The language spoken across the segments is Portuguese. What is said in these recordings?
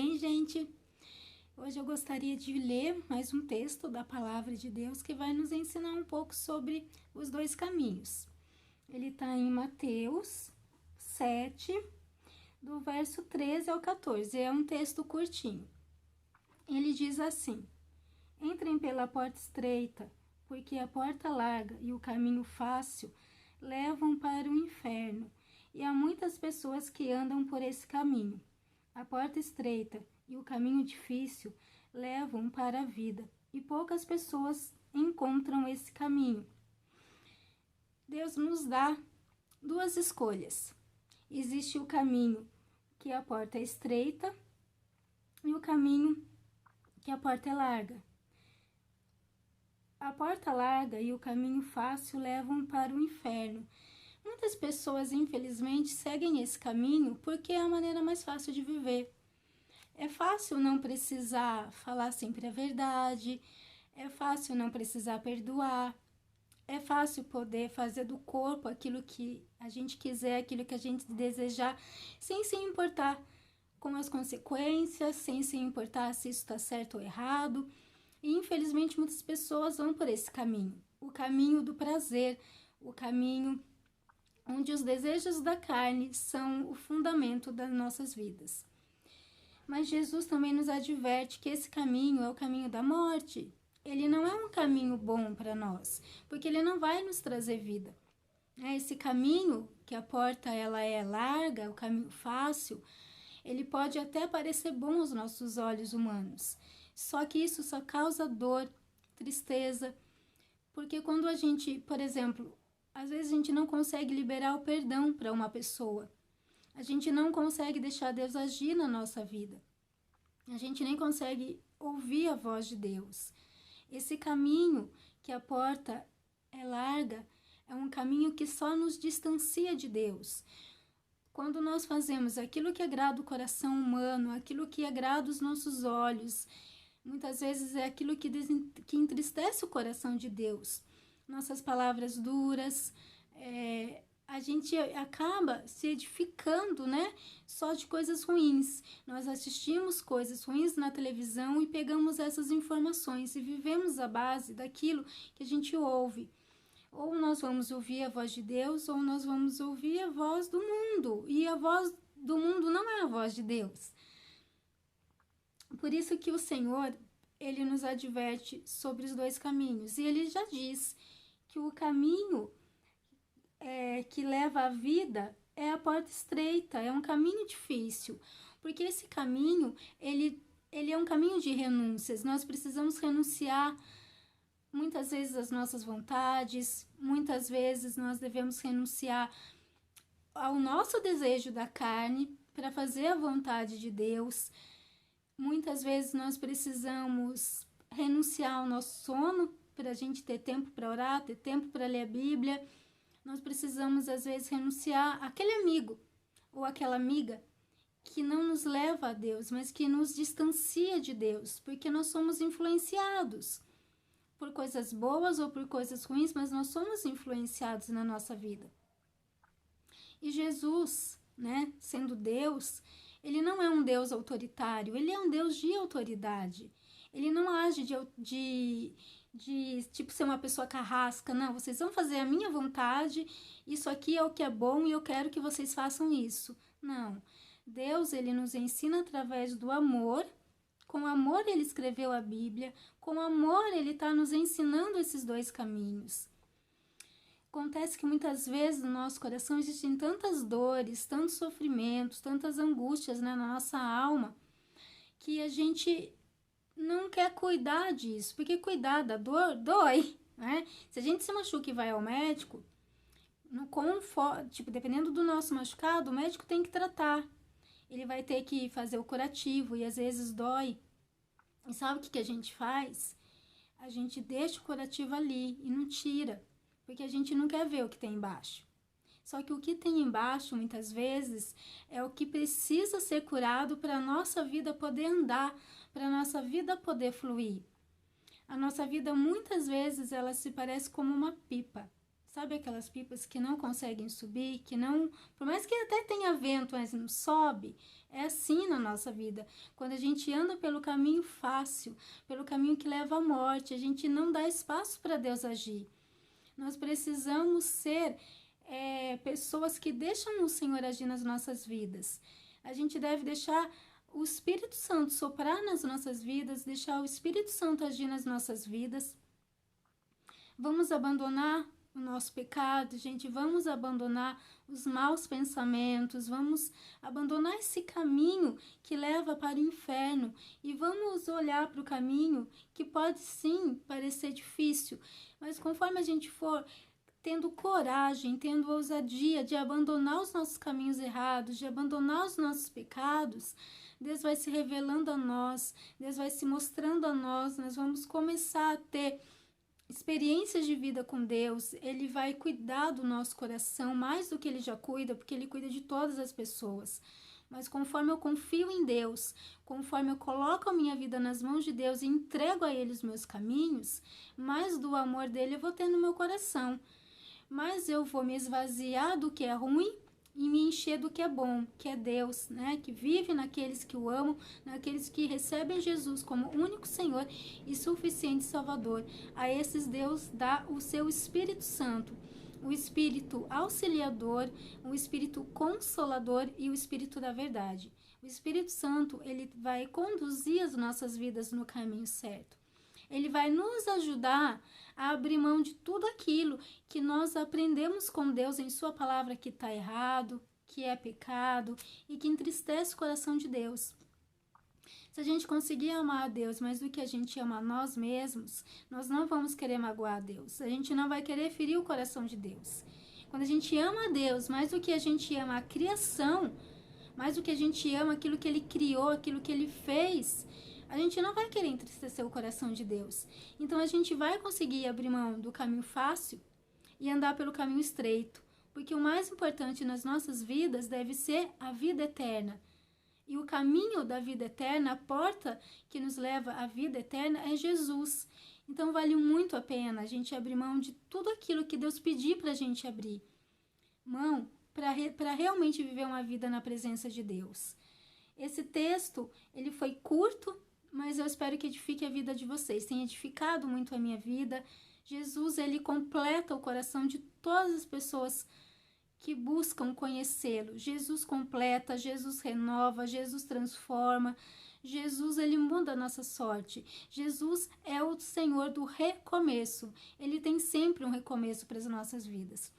bem, gente? Hoje eu gostaria de ler mais um texto da Palavra de Deus que vai nos ensinar um pouco sobre os dois caminhos. Ele está em Mateus 7, do verso 13 ao 14. É um texto curtinho. Ele diz assim: Entrem pela porta estreita, porque a porta larga e o caminho fácil levam para o inferno, e há muitas pessoas que andam por esse caminho. A porta estreita e o caminho difícil levam para a vida, e poucas pessoas encontram esse caminho. Deus nos dá duas escolhas. Existe o caminho que a porta é estreita e o caminho que a porta é larga. A porta larga e o caminho fácil levam para o inferno. Muitas pessoas, infelizmente, seguem esse caminho porque é a maneira mais fácil de viver. É fácil não precisar falar sempre a verdade, é fácil não precisar perdoar, é fácil poder fazer do corpo aquilo que a gente quiser, aquilo que a gente desejar, sem se importar com as consequências, sem se importar se isso está certo ou errado. E infelizmente muitas pessoas vão por esse caminho, o caminho do prazer, o caminho onde os desejos da carne são o fundamento das nossas vidas. Mas Jesus também nos adverte que esse caminho é o caminho da morte. Ele não é um caminho bom para nós, porque ele não vai nos trazer vida. Esse caminho, que a porta ela é larga, o caminho fácil, ele pode até parecer bom aos nossos olhos humanos. Só que isso só causa dor, tristeza, porque quando a gente, por exemplo, às vezes a gente não consegue liberar o perdão para uma pessoa. A gente não consegue deixar Deus agir na nossa vida. A gente nem consegue ouvir a voz de Deus. Esse caminho que a porta é larga é um caminho que só nos distancia de Deus. Quando nós fazemos aquilo que agrada o coração humano, aquilo que agrada os nossos olhos, muitas vezes é aquilo que entristece o coração de Deus. Nossas palavras duras, a gente acaba se edificando, né? Só de coisas ruins. Nós assistimos coisas ruins na televisão e pegamos essas informações e vivemos à base daquilo que a gente ouve. Ou nós vamos ouvir a voz de Deus, ou nós vamos ouvir a voz do mundo. E a voz do mundo não é a voz de Deus. Por isso que o Senhor, ele nos adverte sobre os dois caminhos. E ele já diz que o caminho que leva à vida é a porta estreita, é um caminho difícil. Porque esse caminho, ele é um caminho de renúncias. Nós precisamos renunciar muitas vezes às nossas vontades, muitas vezes nós devemos renunciar ao nosso desejo da carne para fazer a vontade de Deus. Muitas vezes nós precisamos renunciar ao nosso sono para a gente ter tempo para orar, ter tempo para ler a Bíblia. Nós precisamos, às vezes, renunciar àquele amigo ou àquela amiga que não nos leva a Deus, mas que nos distancia de Deus, porque nós somos influenciados por coisas boas ou por coisas ruins, mas nós somos influenciados na nossa vida. E Jesus, né, sendo Deus, ele não é um Deus autoritário, ele é um Deus de autoridade. Ele não age de tipo ser uma pessoa carrasca, não, vocês vão fazer a minha vontade, isso aqui é o que é bom e eu quero que vocês façam isso. Não, Deus, ele nos ensina através do amor. Com amor ele escreveu a Bíblia, com amor ele está nos ensinando esses dois caminhos. Acontece que muitas vezes no nosso coração existem tantas dores, tantos sofrimentos, tantas angústias, né, na nossa alma, que a gente não quer cuidar disso, porque cuidar da dor dói, né? Se a gente se machuca e vai ao médico, dependendo do nosso machucado, o médico tem que tratar. Ele vai ter que fazer o curativo e às vezes dói. E sabe o que a gente faz? A gente deixa o curativo ali e não tira, porque a gente não quer ver o que tem embaixo. Só que o que tem embaixo, muitas vezes, é o que precisa ser curado para a nossa vida poder andar, para a nossa vida poder fluir. A nossa vida, muitas vezes, ela se parece como uma pipa. Sabe aquelas pipas que não conseguem subir, que não, por mais que até tenha vento, mas não sobe? É assim na nossa vida. Quando a gente anda pelo caminho fácil, pelo caminho que leva à morte, a gente não dá espaço para Deus agir. Nós precisamos ser pessoas que deixam o Senhor agir nas nossas vidas. A gente deve deixar o Espírito Santo soprar nas nossas vidas, deixar o Espírito Santo agir nas nossas vidas. Vamos abandonar o nosso pecado, gente, vamos abandonar os maus pensamentos, vamos abandonar esse caminho que leva para o inferno e vamos olhar para o caminho que pode sim parecer difícil, mas conforme a gente for tendo coragem, tendo ousadia de abandonar os nossos caminhos errados, de abandonar os nossos pecados, Deus vai se revelando a nós, Deus vai se mostrando a nós, nós vamos começar a ter experiências de vida com Deus. Ele vai cuidar do nosso coração mais do que Ele já cuida, porque Ele cuida de todas as pessoas. Mas conforme eu confio em Deus, conforme eu coloco a minha vida nas mãos de Deus e entrego a Ele os meus caminhos, mais do amor dEle eu vou ter no meu coração. Mas eu vou me esvaziar do que é ruim e me encher do que é bom, que é Deus, né? Que vive naqueles que o amam, naqueles que recebem Jesus como único Senhor e suficiente Salvador. A esses Deus dá o seu Espírito Santo, o Espírito auxiliador, o Espírito consolador e o Espírito da verdade. O Espírito Santo, ele vai conduzir as nossas vidas no caminho certo. Ele vai nos ajudar a abrir mão de tudo aquilo que nós aprendemos com Deus em sua palavra que está errado, que é pecado e que entristece o coração de Deus. Se a gente conseguir amar a Deus mais do que a gente ama a nós mesmos, nós não vamos querer magoar a Deus. A gente não vai querer ferir o coração de Deus. Quando a gente ama a Deus mais do que a gente ama a criação, mais do que a gente ama aquilo que Ele criou, aquilo que Ele fez, a gente não vai querer entristecer o coração de Deus. Então a gente vai conseguir abrir mão do caminho fácil e andar pelo caminho estreito. Porque o mais importante nas nossas vidas deve ser a vida eterna. E o caminho da vida eterna, a porta que nos leva à vida eterna é Jesus. Então vale muito a pena a gente abrir mão de tudo aquilo que Deus pediu para a gente abrir mão para realmente viver uma vida na presença de Deus. Esse texto, ele foi curto, mas eu espero que edifique a vida de vocês. Tem edificado muito a minha vida. Jesus, ele completa o coração de todas as pessoas que buscam conhecê-lo. Jesus completa, Jesus renova, Jesus transforma. Jesus, ele muda a nossa sorte. Jesus é o Senhor do recomeço. Ele tem sempre um recomeço para as nossas vidas.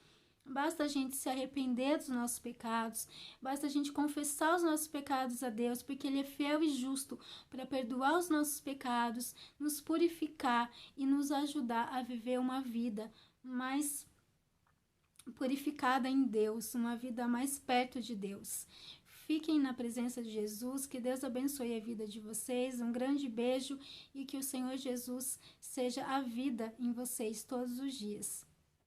Basta a gente se arrepender dos nossos pecados, basta a gente confessar os nossos pecados a Deus, porque Ele é fiel e justo para perdoar os nossos pecados, nos purificar e nos ajudar a viver uma vida mais purificada em Deus, uma vida mais perto de Deus. Fiquem na presença de Jesus, que Deus abençoe a vida de vocês, um grande beijo e que o Senhor Jesus seja a vida em vocês todos os dias.